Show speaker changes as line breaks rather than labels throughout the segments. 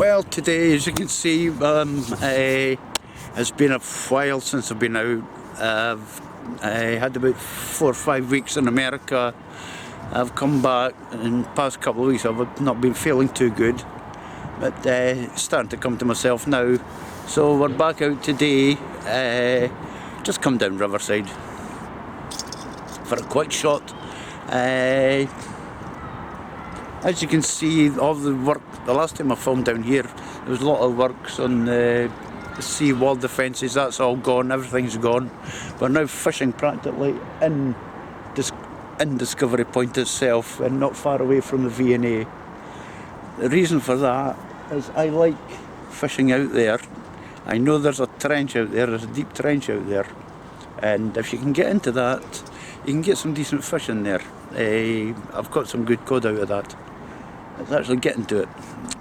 Well, today, as you can see, it's been a while since I've been out. I had about 4 or 5 weeks in America. I've come back in the past couple of weeks. I've not been feeling too good, but starting to come to myself now. So we're back out today. Just come down Riverside for a quick shot. As you can see, all the work, the last time I filmed down here, there was a lot of works on the sea wall defences. That's all gone, everything's gone. We're now fishing practically in Discovery Point itself and not far away from the V&A. The reason for that is I like fishing out there. I know there's a trench out there, there's a deep trench out there, and if you can get into that, you can get some decent fish in there. I've got some good cod out of that. It's actually getting to it,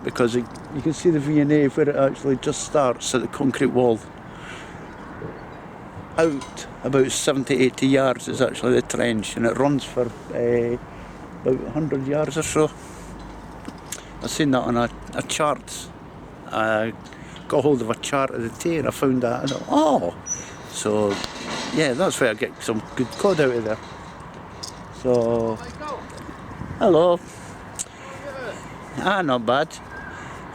because you can see the V&A where it actually just starts at the concrete wall. Out about 70-80 yards is actually the trench, and it runs for about 100 yards or so. I've seen that on a chart. I got hold of a chart of the day and I found that, and I thought, oh! So yeah, that's where I get some good cod out of there. So, hello. Not bad.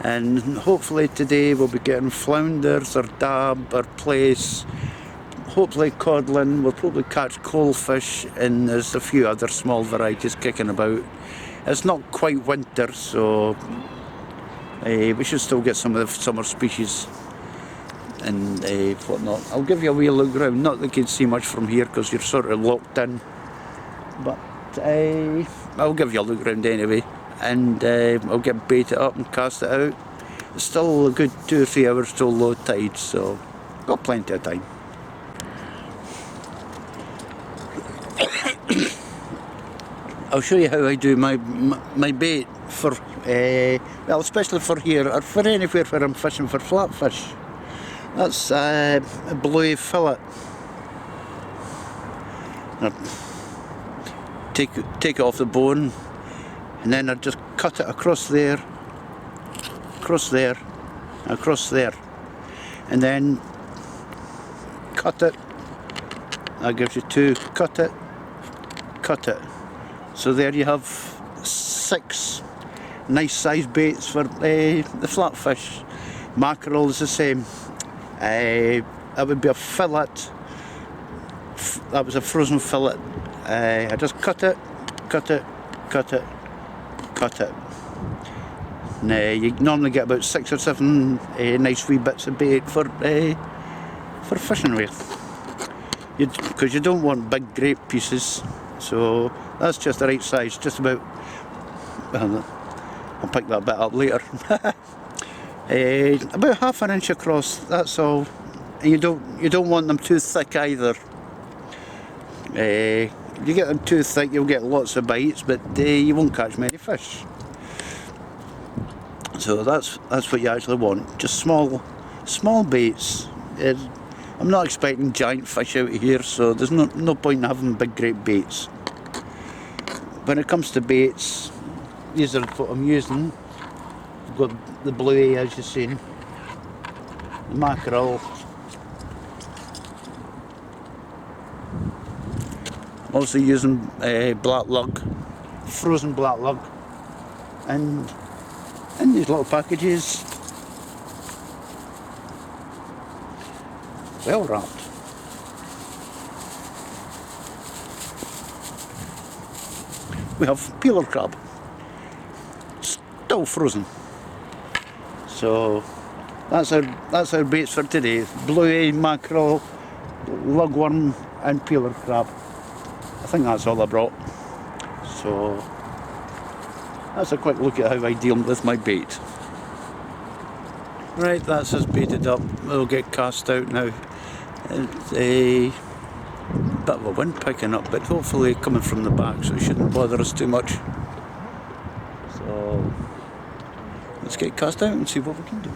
And hopefully today we'll be getting flounders or dab or plaice, hopefully codlin. We'll probably catch coalfish, and there's a few other small varieties kicking about. It's not quite winter, so we should still get some of the summer species and whatnot. I'll give you a wee look around. Not that you can see much from here because you're sort of locked in, but I'll give you a look around anyway, and I'll get bait it up and cast it out. It's still a good 2 or 3 hours till low tide, so got plenty of time. I'll show you how I do my bait for, well, especially for here, or for anywhere where I'm fishing for flatfish. That's a bluey fillet. Take it off the bone, and then I just cut it across there, across there, across there, and then cut it. That gives you 2. Cut it, cut it. So there you have 6 nice sized baits for the flatfish. Mackerel is the same. That would be a fillet. That was a frozen fillet. I just cut it, cut it, cut it, cut it. And, you normally get about 6 or 7 nice wee bits of bait for fishing with. Because you don't want big grape pieces, so that's just the right size, just about. Well, I'll pick that bit up later. About ½ an inch across. That's all. And you don't want them too thick either. If you get them too thick, you'll get lots of bites, but you won't catch many fish. So that's what you actually want. Just small baits. I'm not expecting giant fish out here, so there's no point in having big great baits. When it comes to baits, these are what I'm using. I've got the bluey, as you've seen, the mackerel. I'm also using black lug, frozen black lug, and in these little packages, well wrapped. We have peeler crab, still frozen. So that's our baits for today: bluey, mackerel, lugworm, and peeler crab. I think that's all I brought. So that's a quick look at how I deal with my bait. Right, that's us baited up. We'll get cast out now. It's a bit of a wind picking up, but hopefully coming from the back, so it shouldn't bother us too much. So let's get cast out and see what we can do.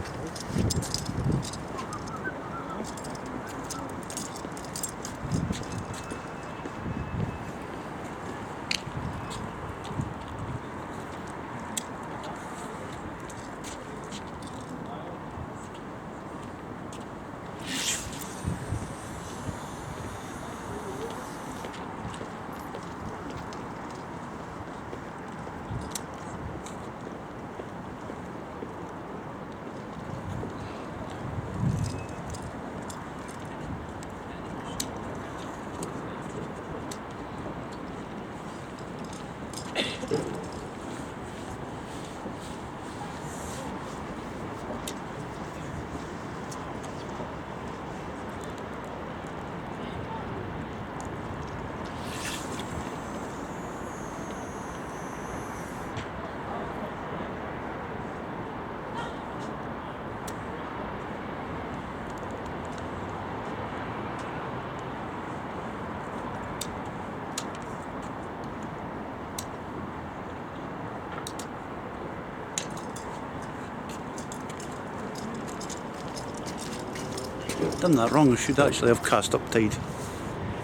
Done that wrong. I should actually have cast up tide.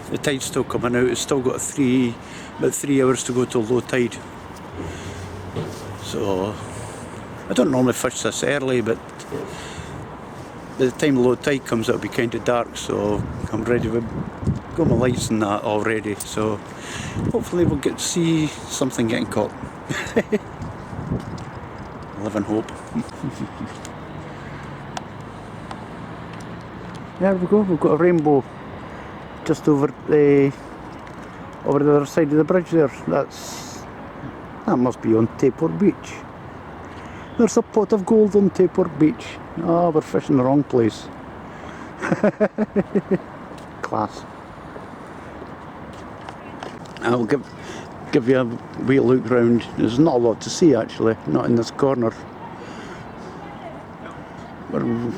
The tide's still coming out. It's still got about 3 hours to go till low tide. So I don't normally fish this early, but by the time low tide comes it'll be kind of dark, so I'm ready with got my lights and that already, so hopefully we'll get to see something getting caught. Live in hope. There we go, we've got a rainbow just over the other side of the bridge there. That must be on Tapor Beach. There's a pot of gold on Tapor Beach. Oh, we're fishing the wrong place. Class. I'll give you a wee look round. There's not a lot to see actually, not in this corner. We're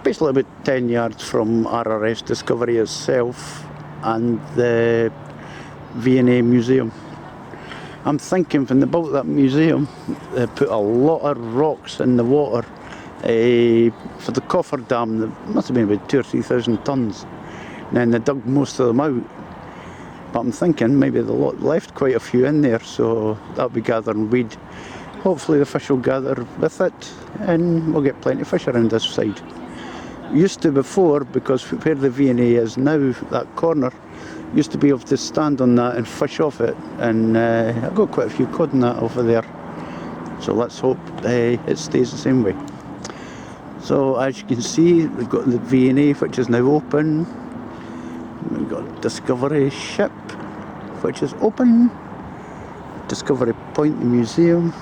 basically about 10 yards from RRS Discovery itself and the V&A Museum. I'm thinking when they built that museum, they put a lot of rocks in the water for the coffer dam. There must have been about 2,000 or 3,000 tonnes. And then they dug most of them out. But I'm thinking maybe they left quite a few in there, so that'll be gathering weed. Hopefully the fish will gather with it, and we'll get plenty of fish around this side. Used to before, because where the V&A is now, that corner, used to be able to stand on that and fish off it, and I got quite a few cod in that over there. So let's hope it stays the same way. So as you can see, we've got the V&A, which is now open. We've got Discovery Ship, which is open. Discovery Point, the museum.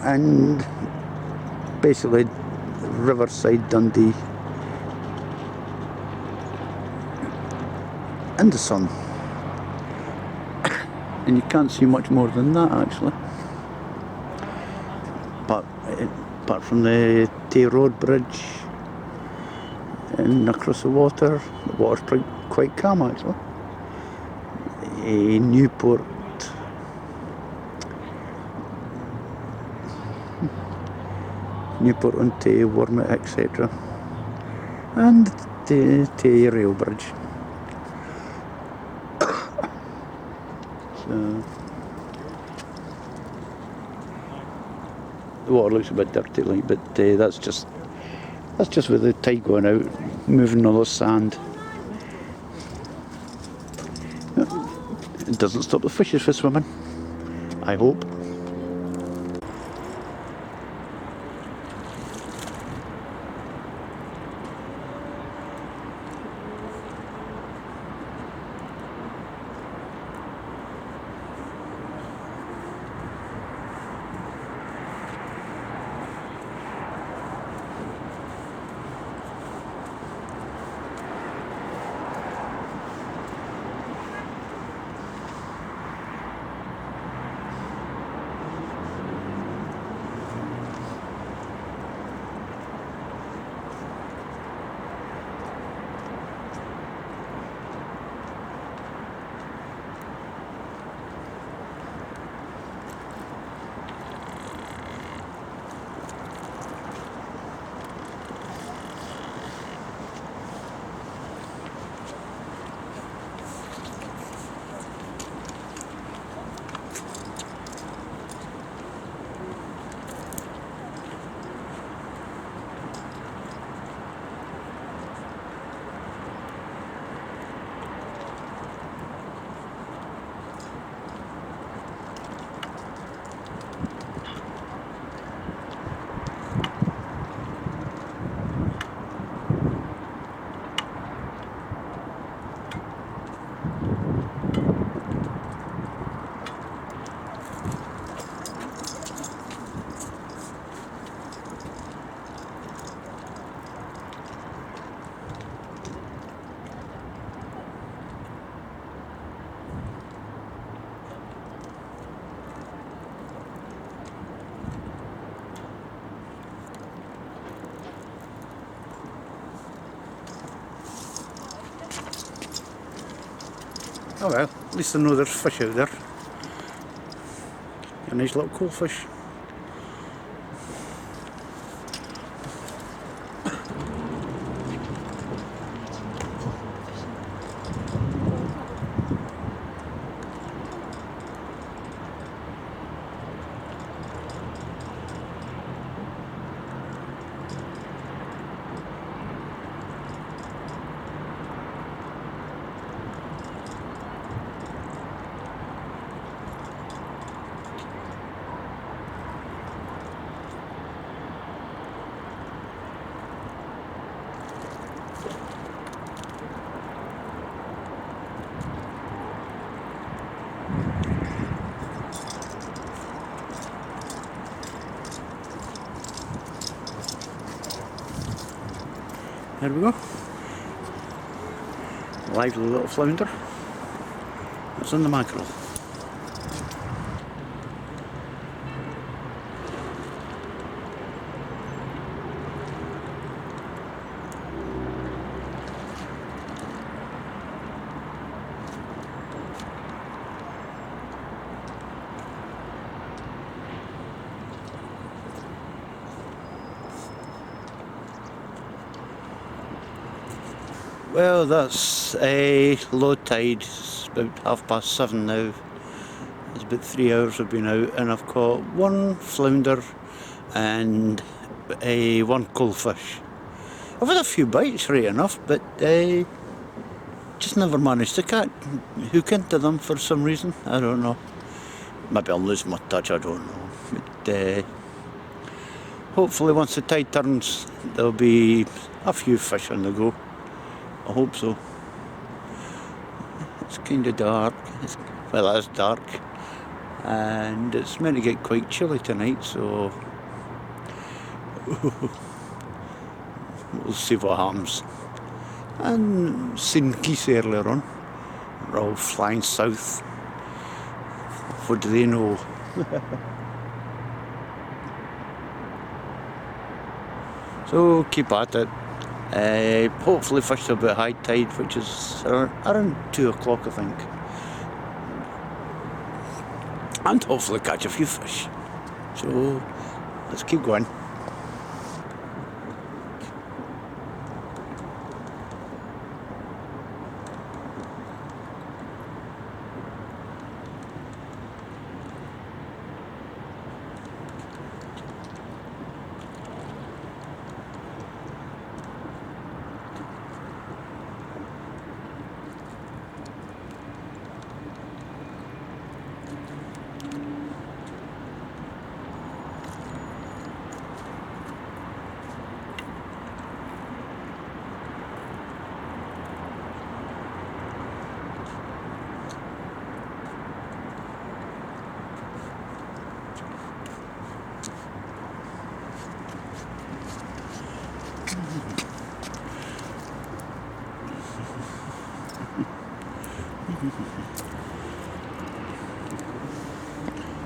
And basically Riverside, Dundee. And the sun. And you can't see much more than that actually. But apart from the Tay Road Bridge and across the water's quite calm actually. Newport on Tay, Wormit, etc. And the Tay Rail Bridge. So the water looks a bit dirty, like, but that's just with the tide going out, moving all the sand. It doesn't stop the fishes from swimming, I hope. Oh well, at least I know there's fish out there. A nice little cool fish. There we go. Lively little flounder. That's on the mackerel. Well, that's a low tide. It's about 7:30 now. It's about 3 hours I've been out, and I've caught one flounder and one goldfish. I've had a few bites, right enough, but just never managed to hook into them for some reason. I don't know. Maybe I'll lose my touch, I don't know. But hopefully once the tide turns, there'll be a few fish on the go. I hope so. It's kind of dark. Well, it is dark. And it's meant to get quite chilly tonight, so we'll see what happens. And seen geese earlier on. They're all flying south. What do they know? So keep at it. Hopefully fish till about high tide, which is around 2 o'clock, I think. And hopefully catch a few fish. So let's keep going.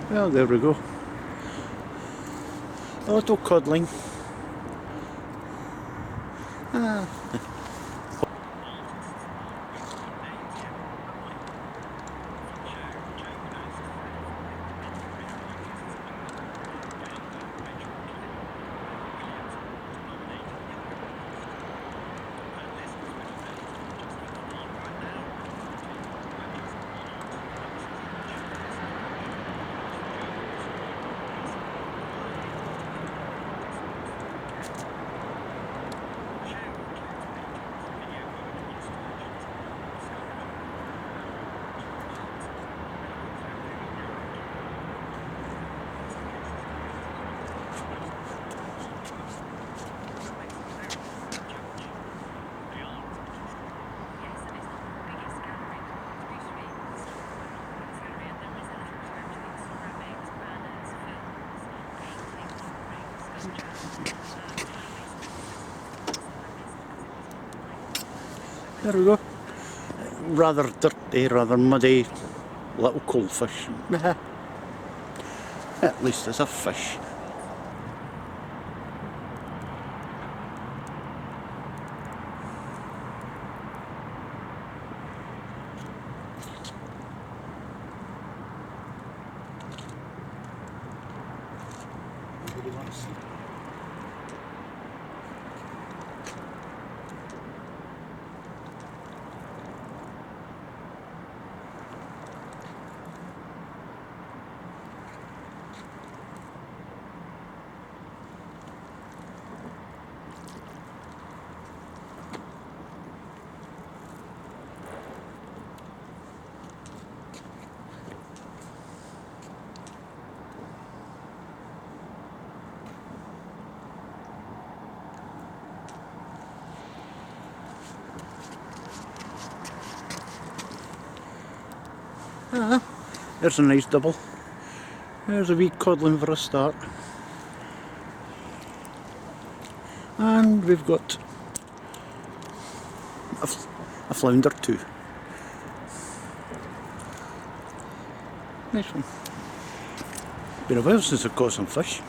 Well, there we go. A little codling. There we go. Rather dirty, rather muddy little goldfish. At least it's a fish. There's a nice double. There's a wee codling for a start. And we've got a flounder too. Nice one. Been a while since I've caught some fish.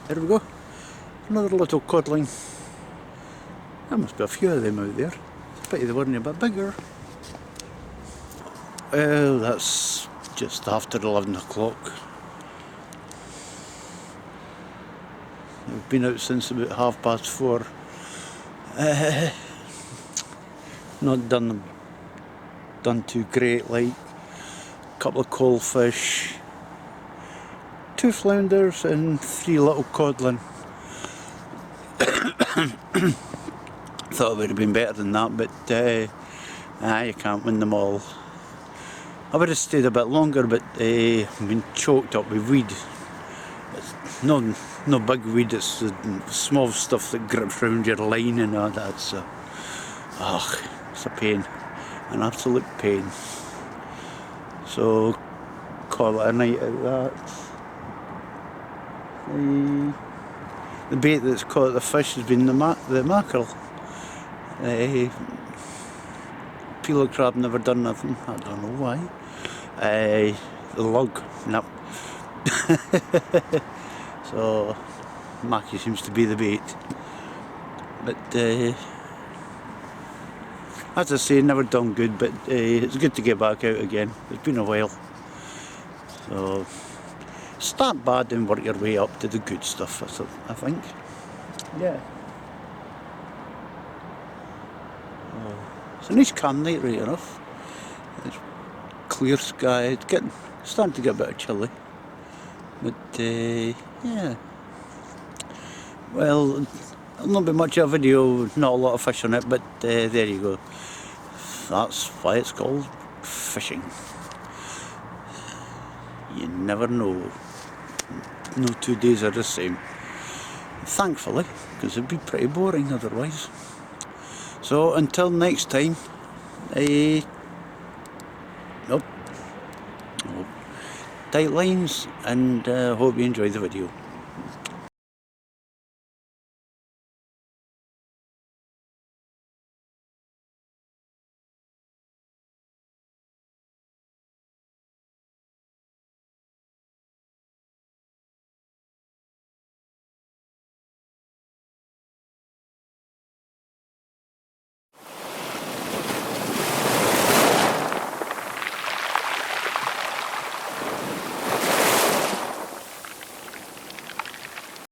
There we go, another little codling. There must be a few of them out there. Pity they weren't a bit bigger. Well, that's just after 11 o'clock. I've been out since about 4:30. Not done too great, like a couple of coal fish, 2 flounders and 3 little codling. Thought it would have been better than that, but you can't win them all. I would have stayed a bit longer, but I've been choked up with weed. It's no big weed, it's the small stuff that grips around your line and all that, so it's a pain, an absolute pain. So call it a night at that. The bait that's caught the fish has been the mackerel. Peeler crab never done nothing, I don't know why. The lug, nope. So mackie seems to be the bait. But as I say, never done good, but it's good to get back out again. It's been a while. So start bad and work your way up to the good stuff, I think. Yeah. It's a nice calm night, right enough. It's clear sky, it's starting to get a bit of chilly. But yeah. Well, it'll not be much of a video, not a lot of fish on it, but there you go. That's why it's called fishing. You never know. No 2 days are the same. Thankfully, because it'd be pretty boring otherwise. So until next time, tight lines, and hope you enjoy the video.